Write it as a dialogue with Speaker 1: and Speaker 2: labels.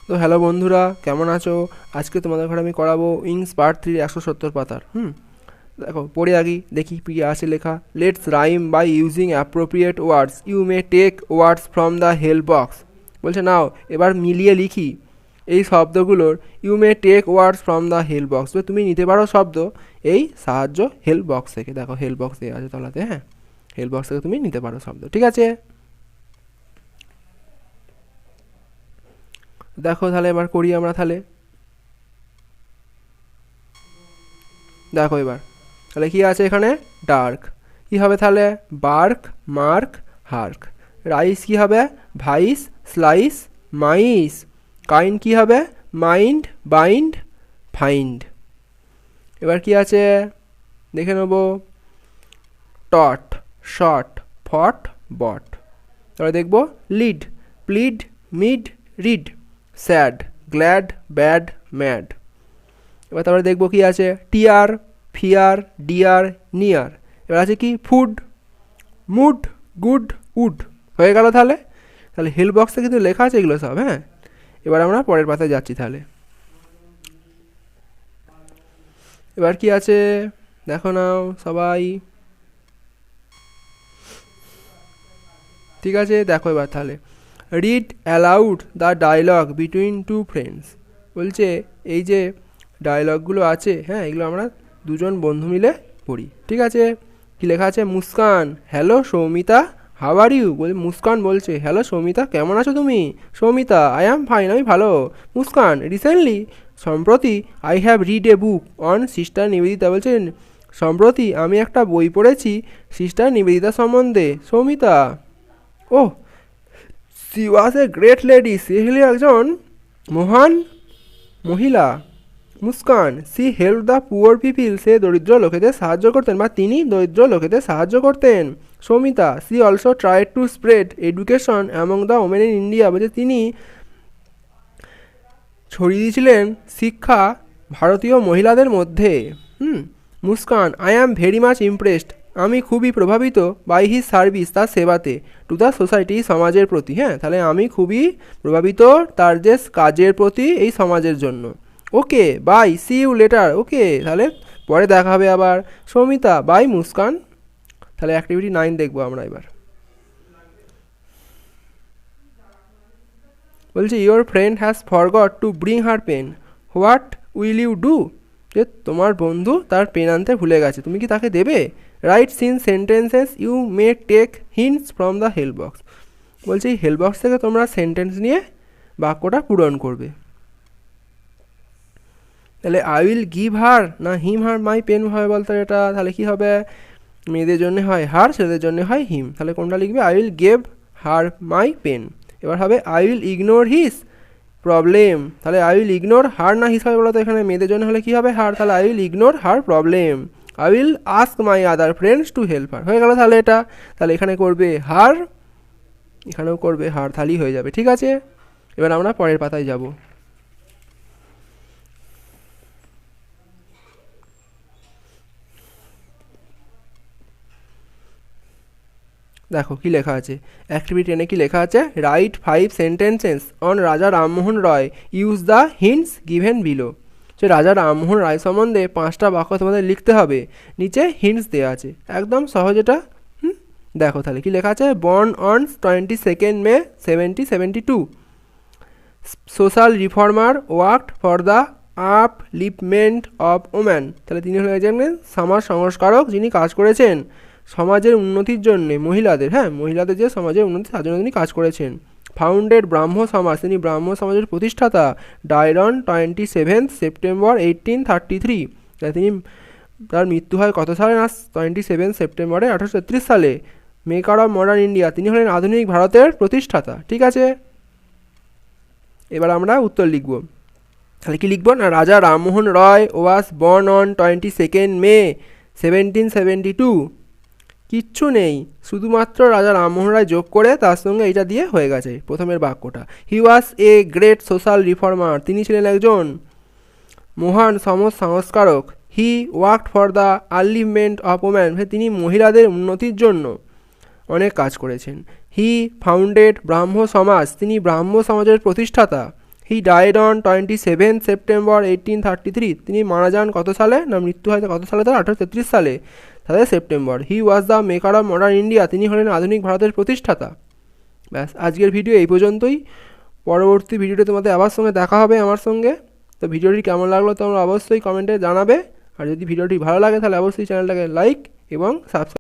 Speaker 1: তো হ্যালো বন্ধুরা, কেমন আছো? আজকে তোমাদের ঘরে আমি করাবো উইংস পার্ট 3 170 পাতার। দেখো পড়ে আগি দেখি কি আছে লেখা। Let's rhyme by using appropriate words, you may take words from the help box. বলছে নাও এবার মিলিয়ে লিখি এই শব্দগুলোর। You may take words from the help box, তুমি নিতে পারো শব্দ এই সাহায্য হেল্প বক্স থেকে। দেখো হেল্প বক্স দেওয়া আছে তলাতে, হ্যাঁ, হেল্প বক্স থেকে তুমি নিতে পারো শব্দ, ঠিক আছে? দেখো তাহলে এবার করি আমরা তাহলে। দেখো এবার তাহলে কি আছে এখানে, ডার্ক কি হবে তাহলে, বার্ক মার্ক হার্ক। রাইস কি হবে, ভাইস স্লাইস মাইস। কাইন্ড কি হবে, মাইন্ড বাইন্ড ফাইন্ড। এবার কি আছে দেখে নেব, টট শর্ট ফট বট। তাহলে দেখব lead plead mid read, sad glad bad mad. এবার তারপরে দেখবো কি আছে, টিয়ার ফিয়ার ডিয়ার নিয়ার। এবার আছে কি, ফুড মুড গুড উড। হয়ে গেল তাহলে। তাহলে হেল্প বক্সে কিন্তু লেখা আছে এগুলো সব, হ্যাঁ। এবার আমরা পরের পাতায় যাচ্ছি তাহলে। এবার কি আছে দেখো নাও সবাই, ঠিক আছে? দেখো এবার তাহলে, read aloud the dialogue between two friends. বলছে এই যে ডায়লগগুলো আছে, হ্যাঁ, এগুলো আমরা দুজন বন্ধু মিলে পড়ি, ঠিক আছে? কি লেখা আছে, Muskan hello Soumita how are you. বলে মুস্কান বলছে হ্যালো সৌমিতা কেমন আছো তুমি? সৌমিতা আই অ্যাম ফাইন, আমি ভালো। মুস্কান রিসেন্টলি সম্প্রতি I have read a book on Sister Nivedita. বলছেন সম্প্রতি আমি একটা বই পড়েছি সিস্টার নিবেদিতা সম্বন্ধে। সৌমিতা ও she was a great lady, সে হলে একজন মহান মহিলা। Muskan she help the poor people, সে দরিদ্র লোকেদের সাহায্য করতেন বা তিনি দরিদ্র লোকেদের সাহায্য করতেন। Soumita she also try to spread education among the women in India. বলছে তিনি ছড়িয়ে দিয়েছিলেন শিক্ষা ভারতীয় মহিলাদের মধ্যে। Muskan I am very much impressed, আমি খুবই প্রভাবিত বাই হিজ সার্ভিস, তার সেবাতে, টু দ্য সোসাইটি, সমাজের প্রতি। হ্যাঁ, তাহলে আমি খুবই প্রভাবিত তার যে কাজের প্রতি এই সমাজের জন্য। Okay bye see you later, okay তাহলে পরে দেখা হবে আবার। সৌমিতা বাই মুস্কান। তাহলে অ্যাক্টিভিটি 9 দেখবো আমরা এবার। বলছে your friend has forgot to bring her pen, what will you do. যে তোমার বন্ধু তার পেন আনতে ভুলে গেছে, তুমি কি তাকে দেবে? Write seen sentences you may take hints from the help box. বলছে এই হেল্প বক্স থেকে তোমরা সেন্টেন্স নিয়ে বাক্যটা পূরণ করবে। তাহলে আই উইল গিভ হার না হিম হার মাই পেন হবে বলতে, এটা তাহলে কি হবে, মেয়েদের জন্য হয় হার, ছেলেদের জন্য হয় হিম। তাহলে কোনটা লিখবে, I will give her my pen. এবার হবে I will ignore his problem. তাহলে আই উইল ইগনোর হার না হিস হবে বলো তো, এখানে মেয়েদের জন্য হলে কি হবে, হার। তাহলে I will ignore her problem. I will ask my other friends to help হার। হয়ে গেল তাহলে এটা। তাহলে এখানে করবে হার, এখানেও করবে হার, তাহলেই হয়ে যাবে, ঠিক আছে? এবার আমরা পরের পাতায় যাব। দেখো কি লেখা আছে, অ্যাক্টিভিটি টেনে কি লেখা আছে, right 5 sentences on Raja Rammohan Roy, use the hints given below. যে রাজা রামমোহন রায় সম্বন্ধে 5টা বাক্য তোমাদের লিখতে হবে, নিচে হিন্টস দেওয়া আছে, একদম সহজ এটা। দেখো তাহলে কি লেখা আছে, born on 22 May 1772, social reformer worked for the upliftment of woman. তাহলে তিনি হলেন একজন সমাজ সংস্কারক, যিনি কাজ করেছেন সমাজের উন্নতির জন্যে, মহিলাদের, হ্যাঁ, মহিলাদের যে সমাজের উন্নতি তার জন্য তিনি কাজ করেছেন। ফাউন্ডেড ব্রাহ্ম সমাজ, তিনি ব্রাহ্ম সমাজের প্রতিষ্ঠাতা। ডাইড অন 27 সেপ্টেম্বর 1833, তিনি, তার মৃত্যু হয় কত সালে না 27 সেপ্টেম্বরে 1833 সালে। মেকার অফ মডার্ন ইন্ডিয়া, তিনি হলেন আধুনিক ভারতের প্রতিষ্ঠাতা, ঠিক আছে? এবার আমরা উত্তর লিখব। তাহলে কি লিখব না, রাজা রামমোহন রয় ওয়াজ বর্ন অন 22 মে 1772। কিচ্ছু নেই, শুধুমাত্র রাজা রামমোহন রায় যোগ করে তার সঙ্গে এইটা দিয়ে হয়ে গেছে প্রথমের বাক্যটা। He was a great social reformer, তিনি ছিলেন একজন মহান সমাজ সংস্কারক। He worked for the upliftment of woman, তিনি মহিলাদের উন্নতির জন্য অনেক কাজ করেছেন। হি ফাউন্ডেড ব্রাহ্ম সমাজ, তিনি ব্রাহ্ম সমাজের প্রতিষ্ঠাতা। He died on 27 September 1833। তিনি মারা যান কত সালে? না মৃত্যু হয় কত সালে? তার 1833 সালে, 7 September. He was the maker of modern India. তিনি হলেন আধুনিক ভারতের প্রতিষ্ঠাতা। ব্যাস, আজকের ভিডিও এই পর্যন্তই। পরবর্তী ভিডিওতে তোমাদের আবার সঙ্গে দেখা হবে আমার সঙ্গে। তো ভিডিওটি কেমন লাগলো তোমরা অবশ্যই কমেন্টে জানাবে। আর যদি ভিডিওটি ভালো লাগে তাহলে অবশ্যই চ্যানেলটাকে লাইক এবং সাবস্ক্রাইব